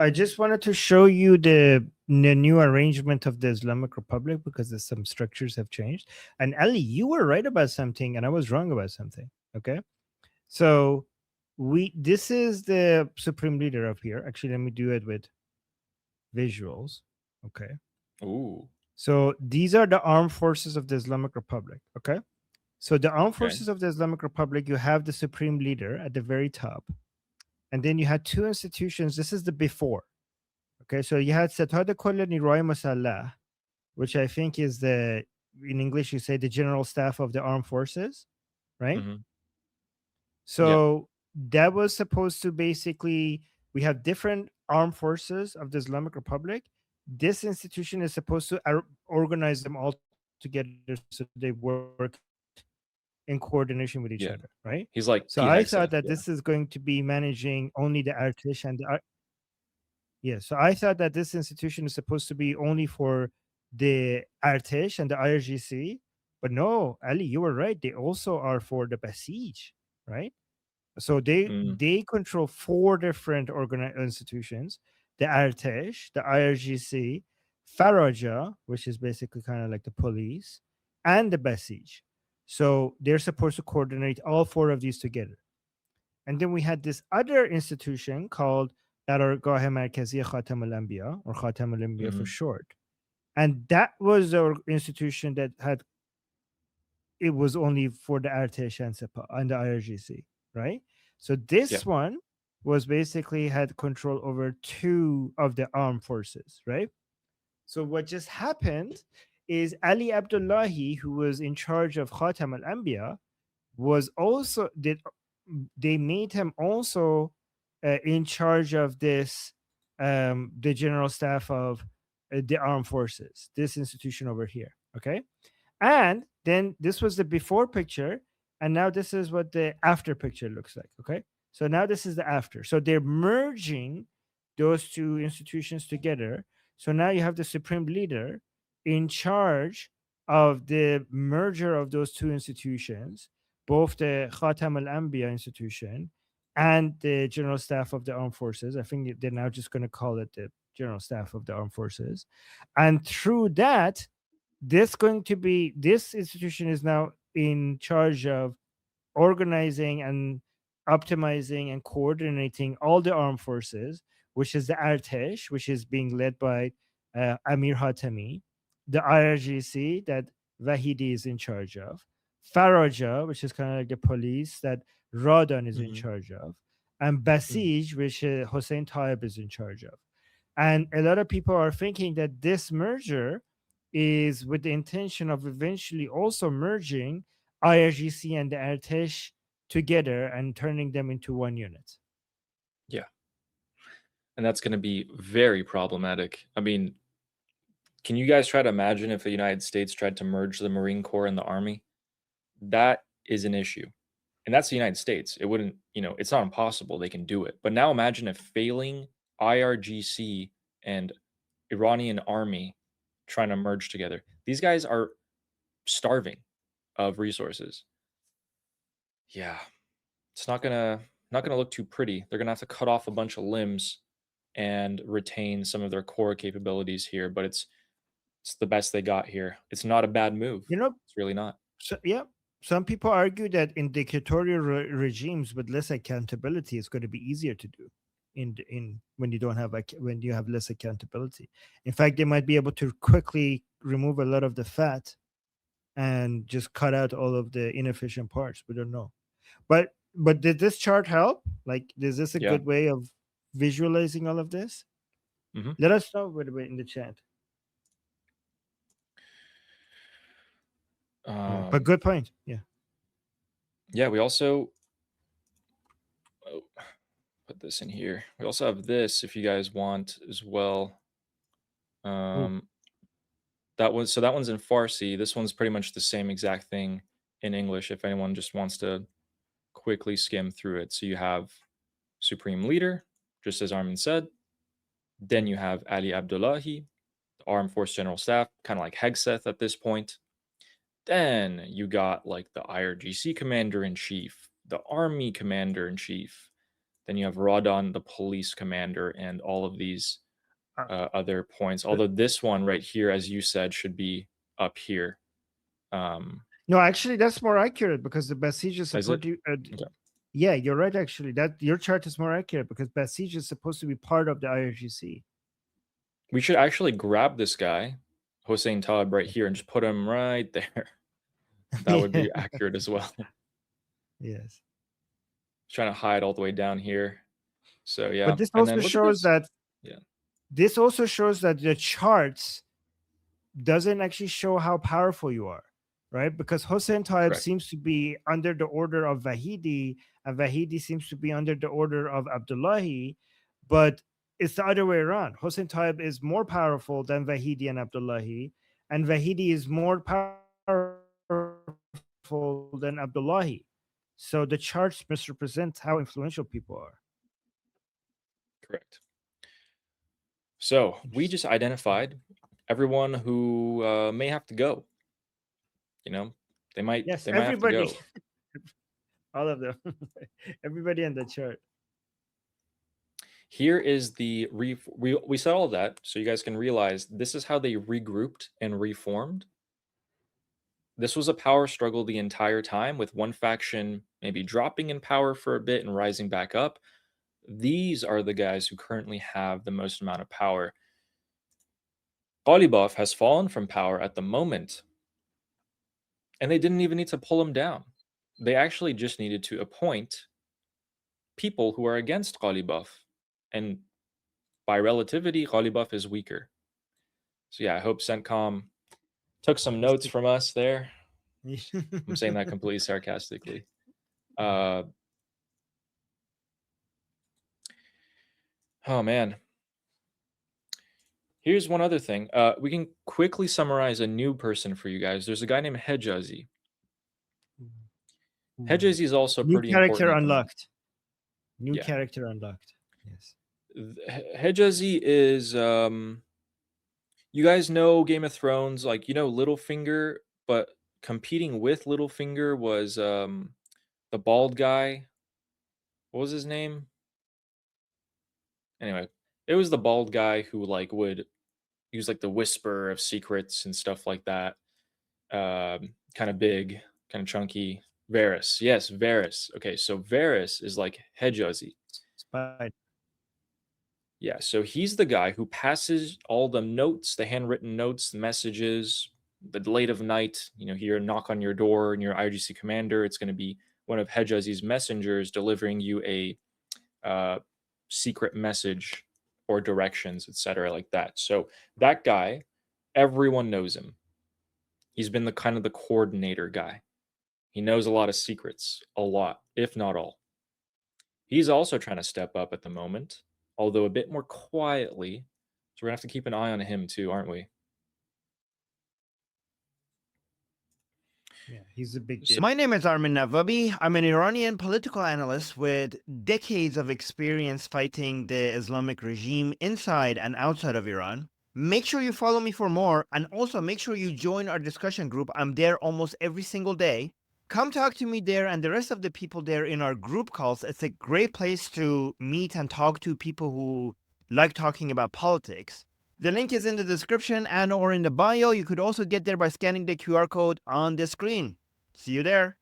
I just wanted to show you the new arrangement of the Islamic Republic because there's some structures have changed. And Ali, you were right about something, and I was wrong about something. Okay, so this is the supreme leader up here. Actually, let me do it with visuals. Okay, Ooh. so these are the armed forces of the Islamic Republic. Okay, so the armed Okay. forces of the Islamic Republic, you have the supreme leader at the very top, and then you had two institutions. This is the before. Okay, so you had ستاد کل نیروهای مسلح, which I think is in English you say the general staff of the armed forces, right? Mm-hmm. Yeah. So that was supposed to basically, we have different armed forces of the Islamic Republic. This institution is supposed to organize them all together so they work in coordination with each Yeah. other, right? He's like So P. I Hexa. thought that this is going to be managing only the Artesh and the yeah, so I thought that this institution is supposed to be only for the Artesh and the IRGC, but no, Ali, you were right. They also are for the Basij, right? So they control four different institutions: the Artesh, the IRGC, Faraja, which is basically kind of like the police, and the Basij. So they're supposed to coordinate all four of these together. And then we had this other institution called Dargah Markaziya Khatam Al-Anbia, or Khatam Al-Anbia for Mm-hmm. short. And that was the institution that had, it was only for the Artesh and Sepa and the IRGC, right? So Yeah. this one was basically had control over two of the armed forces, right? So what just happened is Ali Abdullahi, who was in charge of Khatam Al-Anbia, was also they made him also in charge of this the general staff of the armed forces, this institution over here. Okay, and then this was the before picture, and now this is what the after picture looks like. Okay, so now this is the after. So they're merging those two institutions together. So now you have the supreme leader in charge of the merger of those two institutions, both the Khatam Al-Anbiya institution and the general staff of the armed forces. I think they're now just going to call it the general staff of the armed forces. And through that, this institution is now in charge of organizing and optimizing and coordinating all the armed forces, which is the Artesh, which is being led by Amir Hatami, the IRGC that Vahidi is in charge of, Faraja, which is kind of like the police that Radan is in Mm-hmm. charge of, and Basij, which Hossein Taeb is in charge of. And a lot of people are thinking that this merger is with the intention of eventually also merging IRGC and the Artesh together and turning them into one unit. Yeah. And that's going to be very problematic. I mean, can you guys try to imagine if the United States tried to merge the Marine Corps and the Army? That is an issue. And that's the United States. It wouldn't, it's not impossible. They can do it. But now imagine a failing IRGC and Iranian army trying to merge together. These guys are starving of resources. Yeah. It's not gonna look too pretty. They're gonna have to cut off a bunch of limbs and retain some of their core capabilities here, but it's the best they got here. It's not a bad move. You know, It's really not. so, yeah, some people argue that in dictatorial regimes with less accountability, it's going to be easier to do in when you don't have when you have less accountability. In fact, they might be able to quickly remove a lot of the fat and just cut out all of the inefficient parts. We don't know. But did this chart help? Like, is this a Yeah. good way of visualizing all of this? Mm-hmm. Let us know in the chat. But good point. Yeah. Yeah, we also put this in here. We also have this if you guys want as well. Ooh. That one's in Farsi. This one's pretty much the same exact thing in English if anyone just wants to quickly skim through it. So you have Supreme Leader, just as Armin said. Then you have Ali Abdullahi, the Armed Force General Staff, kind of like Hegseth at this point. Then you got like the IRGC Commander in Chief, the Army Commander in Chief. Then you have Radon, the police commander, and all of these other points. But Although this one right here, as you said, should be up here. no, actually, that's more accurate because the Basij is Is it? supposed to. Okay. Yeah, you're right. Actually, that your chart is more accurate because Basij is supposed to be part of the IRGC. We should actually grab this guy, Hossein Taeb, right here, and just put him right there. That would be accurate as well. Yes. Trying to hide all the way down here. So yeah. But this And then also look at shows this. that. Yeah. This also shows that the charts doesn't actually show how powerful you are, right? Because Hossein Taeb Correct. seems to be under the order of Vahidi, and Vahidi seems to be under the order of Abdullahi, but it's the other way around. Hossein Taeb is more powerful than Vahidi and Abdullahi, and Vahidi is more powerful than Abdullahi. So the charts misrepresent how influential people are. Correct. So we just identified everyone who may have to go. You know, they might. Yes, They might have to everybody. go. All of them. Everybody in the chart. Here is the we said all of that, so you guys can realize this is how they regrouped and reformed. This was a power struggle the entire time, with one faction maybe dropping in power for a bit and rising back up. These are the guys who currently have the most amount of power. Ghalibaf has fallen from power at the moment, and they didn't even need to pull him down. They actually just needed to appoint people who are against Ghalibaf, and by relativity, Ghalibaf is weaker. So yeah, I hope CENTCOM took some notes from us there. I'm saying that completely sarcastically. Oh man. Here's one other thing. We can quickly summarize a new person for you guys. There's a guy named Hejazi. Hejazi is also New pretty character important. unlocked. New Yeah. character unlocked. Yes. Hejazi is you guys know Game of Thrones, like, you know, Littlefinger, but competing with Littlefinger was the bald guy. What was his name? Anyway, it was the bald guy who like would use like the whisper of secrets and stuff like that. Kind of big, kind of chunky. Varys. Yes, Varys. Okay, so Varys is like Hejazi. Spy. Yeah, so he's the guy who passes all the notes, the handwritten notes, the messages, the late of night. You know, hear a knock on your door and your IRGC commander. It's going to be one of Hejazi's messengers delivering you a secret message or directions, etc., like that. So that guy, everyone knows him. He's been the kind of the coordinator guy. He knows a lot of secrets, a lot, if not all. He's also trying to step up at the moment, although a bit more quietly. So we're going to have to keep an eye on him too, aren't we? Yeah, he's a big deal. My name is Armin Navabi. I'm an Iranian political analyst with decades of experience fighting the Islamic regime inside and outside of Iran. Make sure you follow me for more, and also make sure you join our discussion group. I'm there almost every single day. Come talk to me there and the rest of the people there in our group calls. It's a great place to meet and talk to people who like talking about politics. The link is in the description and or in the bio. You could also get there by scanning the QR code on the screen. See you there.